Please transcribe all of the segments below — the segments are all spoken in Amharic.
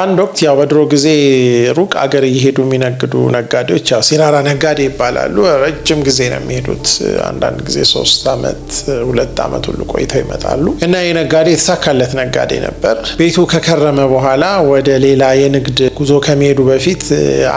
አንድ ወቅት ያው በድሮ ጊዜ ሩቅ አገር እየሄዱ የሚነግዱ ነጋዴዎች ያው ሲራራ ነጋዴ ይባላሉ። ረጅም ጊዜ ነው የሚሄዱት። አንዳንድ ጊዜ 3 አመት 2 አመት ሁሉ ቆይተው ይመጣሉ እና የነጋዴ የተሳካለት ነጋዴ ነበር። ቤቱ ከከረመ በኋላ ወደ ሌላ የንግድ ጉዞ ከመሄዱ በፊት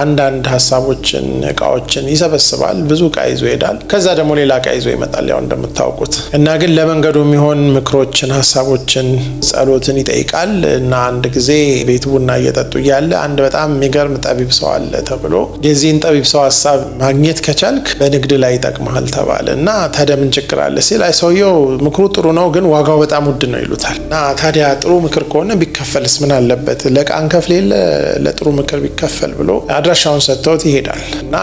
አንዳንድ ሀሳቦችን እቃዎችን ይሰበስባል። ብዙ እቃ ይዞ ይሄዳል። ከዛ ደግሞ ሌላ እቃ ይዞ ይመጣል ያው እንደምታውቁት እና ግን ለመንገዱ የሚሆን ምክሮችን፣ ሀሳቦችን፣ ጸሎትን ይጠይቃል እና አንድ ጊዜ ቤቱ ቡና እየጠጡ እያለ አንድ በጣም የሚገርም ጠቢብ ሰው አለ ተብሎ የዚህን ጠቢብ ሰው ሀሳብ ማግኘት ከቻልክ በንግድ ላይ ይጠቅምሃል ተባለ እና ታዲያ ምን ችግር አለ ሲል አይ ሰውየው ምክሩ ጥሩ ነው ግን ዋጋው በጣም ውድ ነው ይሉታል እና ታዲያ ጥሩ ምክር ከሆነ ቢከፈልስ ምን አለበት ለቃን ከፍል የለ ለጥሩ ምክር ቢከፈል ብሎ አድራሻውን ሰጥተውት ይሄዳል እና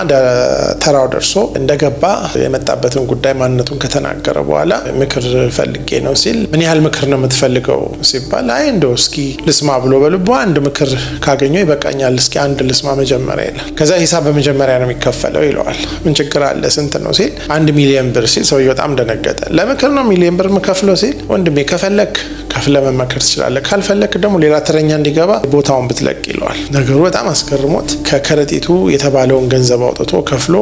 ተራው ደርሶ እንደገባ የመጣበትን ጉዳይ ማንነቱን ከተናገረ በኋላ ምክር ፈልጌ ነው ሲል ምን ያህል ምክር ነው የምትፈልገው ሲባል አይ እንደው እስኪ ልስማ ብሎ በልቦ አንድ ምክር ካገኘው ይበቃኛል እስኪ አንድ ልስማ መጀመሪያ ይላል። ከዛ ሂሳብ በመጀመሪያ ነው የሚከፈለው ይለዋል። ምን ችግር አለ ስንት ነው ሲል 1 ሚሊዮን ብር ሲል ሰውየው በጣም ደነገጠ። ለምክር ነው ሚሊዮን ብር የምከፍለው ሲል ወንድሜ ከፈለክ ከፍለ መመከር ትችላለህ፣ ካልፈለክ ደግሞ ሌላ ተረኛ እንዲገባ ቦታውን ብትለቅ ይለዋል። ነገሩ በጣም አስገርሞት ከከረጢቱ የተባለውን ገንዘብ አውጥቶ ከፍሎ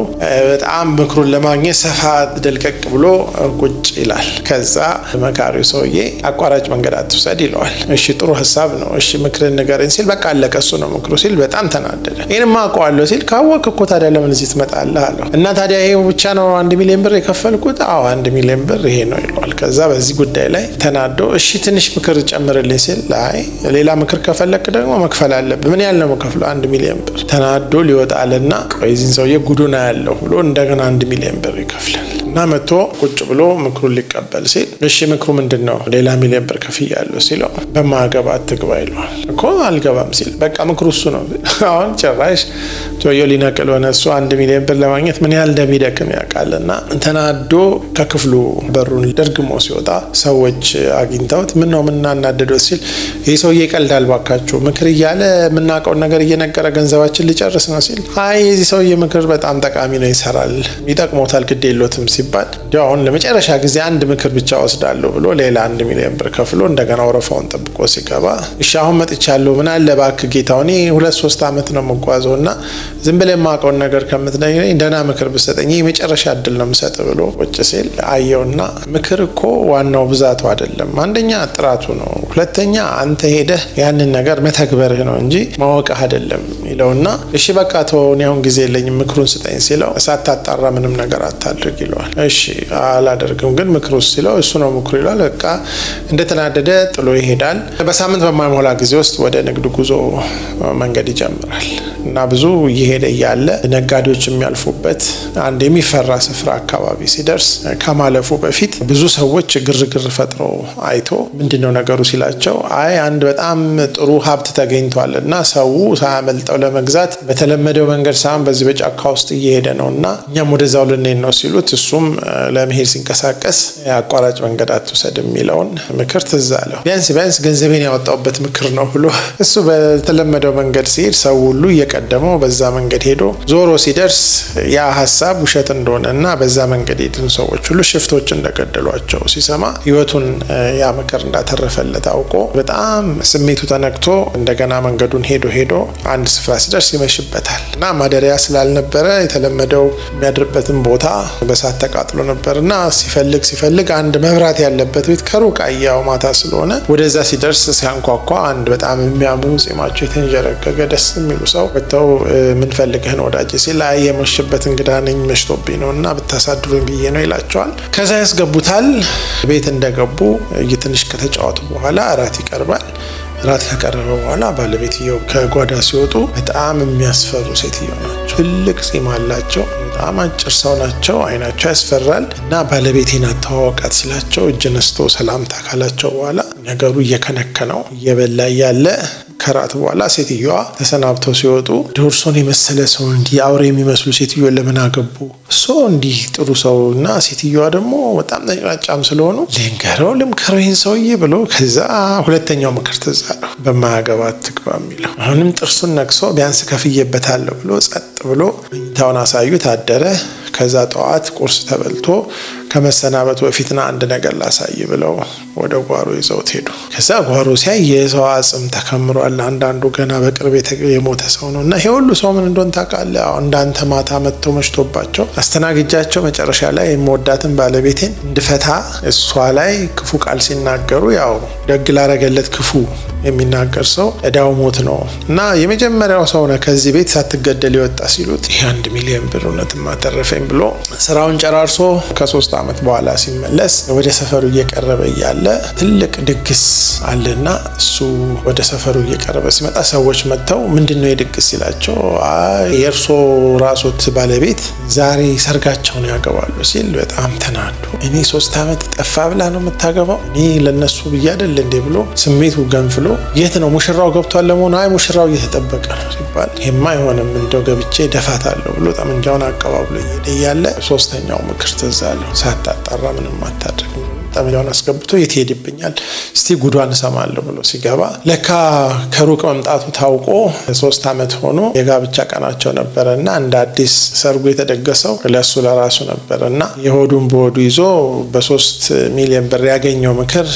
በጣም ምክሩን ለማግኘት ሰፋ ደልቀቅ ብሎ ቁጭ ይላል። ከዛ መካሪው ሰውዬ አቋራጭ መንገድ አትውሰድ ይለዋል። እሺ ጥሩ ሀሳብ ነው፣ እሺ ምክርን ንገረኝ ሲል በቃ አለቀ እሱ ነው ምክሩ ሲል በጣም ተናደደ። ይሄንማ አውቀዋለሁ ሲል ካወቅ እኮ ታዲያ ለምን እዚህ ትመጣለህ አለው። እና ታዲያ ይሄ ብቻ ነው 1 ሚሊዮን ብር የከፈልኩት? አዎ 1 ሚሊዮን ብር ይሄ ነው ይለዋል። ከዛ በዚህ ጉዳይ ላይ ተናዶ እሺ ትንሽ ምክር ጨምርልኝ ሲል አይ ሌላ ምክር ከፈለክ ደግሞ መክፈል አለብህ። ምን ያህል ነው የምከፍለው? 1 ሚሊዮን ብር። ተናዶ ሊወጣልና ቆይ እዚህን ሰውዬ ጉዱና ያለው ብሎ እንደገና 1 ሚሊዮን ብር ይከፍላል እና መጥቶ ቁጭ ብሎ ምክሩን ሊቀበል ሲል እሺ ምክሩ ምንድን ነው? ሌላ ሚሊዮን ብር ከፍያለሁ ሲለው በማገባ አትግባ ይለዋል። እኮ አልገባም ሲል በቃ ምክሩ እሱ ነው። አሁን ጭራሽ ሰውዬው ሊነቅል ሆነ። እሱ 1 ሚሊዮን ብር ለማግኘት ምን ያህል እንደሚደክም ያውቃልና ተናዶ ከክፍሉ በሩን ደርግሞ ሲወጣ ሰዎች አግኝተውት ምን ነው ምናናደደው ሲል ይህ ሰውዬ ይቀልዳል ባካችሁ፣ ምክር እያለ የምናውቀውን ነገር እየነገረ ገንዘባችን ሊጨርስ ነው ሲል አይ የዚህ ሰውዬ ምክር በጣም ጠቃሚ ነው፣ ይሰራል፣ ይጠቅሞታል፣ ግድ የለውም ሲባል አሁን ለመጨረሻ ጊዜ አንድ ምክር ብቻ ወስዳለሁ ብሎ ሌላ 1 ሚሊዮን ብር ከፍሎ እንደገና ወረፋውን ጠብቆ ሲገባ እሺ አሁን መጥቻለሁ፣ ምን አለ እባክህ ጌታው እኔ 2-3 አመት ነው የምጓዘው እና ዝም ብለህ የማውቀውን ነገር ከምትነግረኝ ደህና ምክር ብትሰጠኝ የመጨረሻ እድል ነው የምሰጥ ብሎ ቁጭ ሲል አየውና ምክር እኮ ዋናው ብዛቱ አይደለም፣ አንደኛ ጥራቱ ነው፣ ሁለተኛ አንተ ሄደህ ያንን ነገር መተግበርህ ነው እንጂ ማወቅህ አይደለም ይለውና እሺ በቃ ተወው አሁን ጊዜ የለኝም ምክሩን ስጠኝ ሲለው ሳታጣራ ምንም ነገር አታድርግ ይለዋል። እሺ አላደርግም ግን ምክሩ ሲለው እሱ ነው ምክሩ ይላል። በቃ እንደተናደደ ጥሎ ይሄዳል። በሳምንት በማይሞላ ጊዜ ውስጥ ወደ ንግድ ጉዞ መንገድ ይጀምራል እና ብዙ እየሄደ እያለ ነጋዴዎች የሚያልፉበት አንድ የሚፈራ ስፍራ አካባቢ ሲደርስ ከማለፉ በፊት ብዙ ሰዎች ግርግር ፈጥረው አይቶ ምንድነው ነገሩ ሲላቸው አይ አንድ በጣም ጥሩ ሀብት ተገኝቷል እና ሰው ሳያመልጠው ለመግዛት በተለመደው መንገድ ሳይሆን በዚህ በጫካ ውስጥ እየሄደ ነው እና እኛም ወደዛው ልንሄድ ነው ሲሉት እሱም ለመሄድ ሲንቀሳቀስ አቋራጭ መንገድ አትውሰድ የሚለውን ምክር ትዝ አለው። ቢያንስ ገንዘቤን ያወጣውበት ምክር ነው ብሎ እሱ በተለመደው መንገድ ሲሄድ ሰው ሁሉ እየቀደመው በዛ መንገድ ሄዶ ዞሮ ሲደርስ ያ ሀሳብ ውሸት እንደሆነና በዛ መንገድ ሄድን ሰዎች ሁሉ ሽፍቶች እንደገደሏቸው ሲሰማ ህይወቱን ያ ምክር እንዳተረፈለት አውቆ በጣም ስሜቱ ተነክቶ እንደገና መንገዱን ሄዶ አንድ ስፍራ ሲደርስ ይመሽበታል እና ማደሪያ ስላልነበረ የተለመደው የሚያድርበትን ቦታ በሳት ተቃጥሎ ነበርና ሲፈልግ አንድ መብራት ያለበት ቤት ከሩቅ አያው ማታ ስለሆነ ወደዛ ሲደርስ ሲያንኳኳ አንድ በጣም የሚያምሩ ጺማቸው የተንጀረገገ ደስ የሚሉ ሰው ወጥተው ምን ፈልገህ ነው ወዳጄ ሲል አይ የመሸበት እንግዳ ነኝ መሽቶብኝ ነውና ብታሳድሩኝ ብዬ ነው ይላቸዋል። ከዛ ያስገቡታል። ቤት እንደገቡ ትንሽ ከተጫወቱ በኋላ እራት ይቀርባል። ራት ከቀረበ በኋላ ባለቤትየው ከጓዳ ሲወጡ በጣም የሚያስፈሩ ሴትዮ ናቸው። ትልቅ ጺም አላቸው። በጣም አጭር ሰው ናቸው። አይናቸው ያስፈራል እና ባለቤቴን አተዋወቃት ሲላቸው እጅ ነስቶ ሰላምታ ካላቸው በኋላ ነገሩ እየከነከነው እየበላ ያለ ከራት በኋላ ሴትዮዋ ተሰናብተው ሲወጡ ዶርሶን የመሰለ ሰው እንዲህ አውሬ የሚመስሉ ሴትዮ ለምን አገቡ? እሱ እንዲህ ጥሩ ሰው እና ሴትዮዋ ደግሞ በጣም ነጫጫም ስለሆኑ ልምከረው ይህን ሰውዬ ብሎ ከዛ ሁለተኛው ምክር ትዝ አለው። በማያገባ አትግባ የሚለው አሁንም ጥርሱን ነክሶ ቢያንስ ከፍዬበታለሁ ብሎ ጸጥ ብሎ መኝታውን አሳዩት። አደረ። ከዛ ጠዋት ቁርስ ተበልቶ ከመሰናበቱ በፊትና አንድ ነገር ላሳይ ብለው ወደ ጓሮ ይዘውት ሄዱ። ከዛ ጓሮ ሲያይ የሰው አጽም ተከምሯል። አንዳንዱ ገና በቅርብ የሞተ ሰው ነው። እና ይሄ ሁሉ ሰው ምን እንደሆነ ታውቃለህ? እንዳንተ ማታ መጥተው መሽቶባቸው አስተናግጃቸው መጨረሻ ላይ የምወዳትን ባለቤቴን እንድፈታ እሷ ላይ ክፉ ቃል ሲናገሩ ያው ደግ ላረገለት ክፉ የሚናገር ሰው እዳው ሞት ነው እና የመጀመሪያው ሰው ነው ከዚህ ቤት ሳትገደል ይወጣ ሲሉት ይሄ 1 ሚሊዮን ብር እውነትም አተረፈኝ ብሎ ስራውን ጨራርሶ ከ3 አመት በኋላ ሲመለስ ወደ ሰፈሩ እየቀረበ እያለ ትልቅ ድግስ አለና እሱ ወደ ሰፈሩ እየቀረበ ሲመጣ ሰዎች መጥተው ምንድነው የድግስ ሲላቸው የእርሶ ራሶት ባለቤት ዛሬ ሰርጋቸውን ያገባሉ ሲል በጣም ተናዱ። እኔ 3 አመት ጠፋ ብላ ነው የምታገባው እኔ ለነሱ ብዬ አይደል እንዴ ብሎ ስሜቱ ገንፍሎ የት ነው ሙሽራው ገብቷል ለመሆኑ? አይ ሙሽራው እየተጠበቀ ነው ሲባል ይሄማ አይሆንም እንደው ገብቼ ደፋታለሁ ብሎ ጠመንጃውን አቀባብሎ እያለ ሶስተኛው ምክር ትዝ አለው። ሳታጣራ ምንም አታድርግ፣ ጠመንጃውን አስገብቶ የት ሄድብኛል እስቲ ጉዷን እሰማለሁ ብሎ ሲገባ ለካ ከሩቅ መምጣቱ ታውቆ 3 አመት ሆኖ የጋብቻ ቀናቸው ነበረና እንደ አዲስ ሰርጉ የተደገሰው ለሱ ለራሱ ነበርና የሆዱን በሆዱ ይዞ በ3 ሚሊዮን ብር ያገኘው ምክር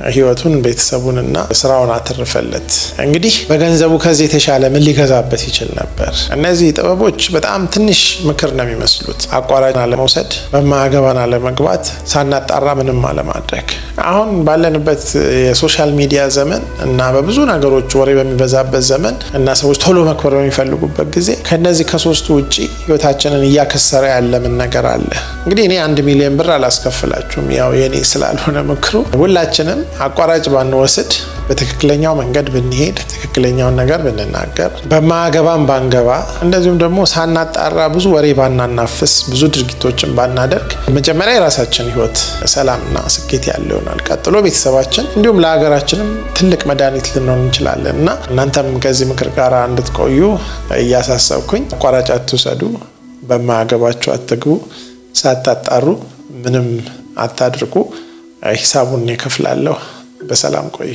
ህይወቱን ቤተሰቡንና ስራውን አተረፈለት። እንግዲህ በገንዘቡ ከዚህ የተሻለ ምን ሊገዛበት ይችል ነበር? እነዚህ ጥበቦች በጣም ትንሽ ምክር ነው የሚመስሉት። አቋራጭ አለመውሰድ፣ በማያገባን አለመግባት፣ ሳናጣራ ምንም አለማድረግ። አሁን ባለንበት የሶሻል ሚዲያ ዘመን እና በብዙ ነገሮች ወሬ በሚበዛበት ዘመን እና ሰዎች ቶሎ መክበር በሚፈልጉበት ጊዜ ከነዚህ ከሶስቱ ውጪ ህይወታችንን እያከሰረ ያለ ምን ነገር አለ? እንግዲህ እኔ 1 ሚሊዮን ብር አላስከፍላችሁም፣ ያው የኔ ስላልሆነ ምክሩ ሁላችንም አቋራጭ ባንወስድ በትክክለኛው መንገድ ብንሄድ ትክክለኛውን ነገር ብንናገር በማያገባን ባንገባ እንደዚሁም ደግሞ ሳናጣራ ብዙ ወሬ ባናናፍስ ብዙ ድርጊቶችን ባናደርግ መጀመሪያ የራሳችን ህይወት ሰላምና ስኬት ያለው ይሆናል። ቀጥሎ ቤተሰባችን እንዲሁም ለሀገራችንም ትልቅ መድኃኒት ልንሆን እንችላለን እና እናንተም ከዚህ ምክር ጋር እንድትቆዩ እያሳሰብኩኝ አቋራጭ አትውሰዱ፣ በማያገባችሁ አትግቡ፣ ሳታጣሩ ምንም አታድርጉ፣ ሂሳቡን እከፍላለሁ። በሰላም ቆይ።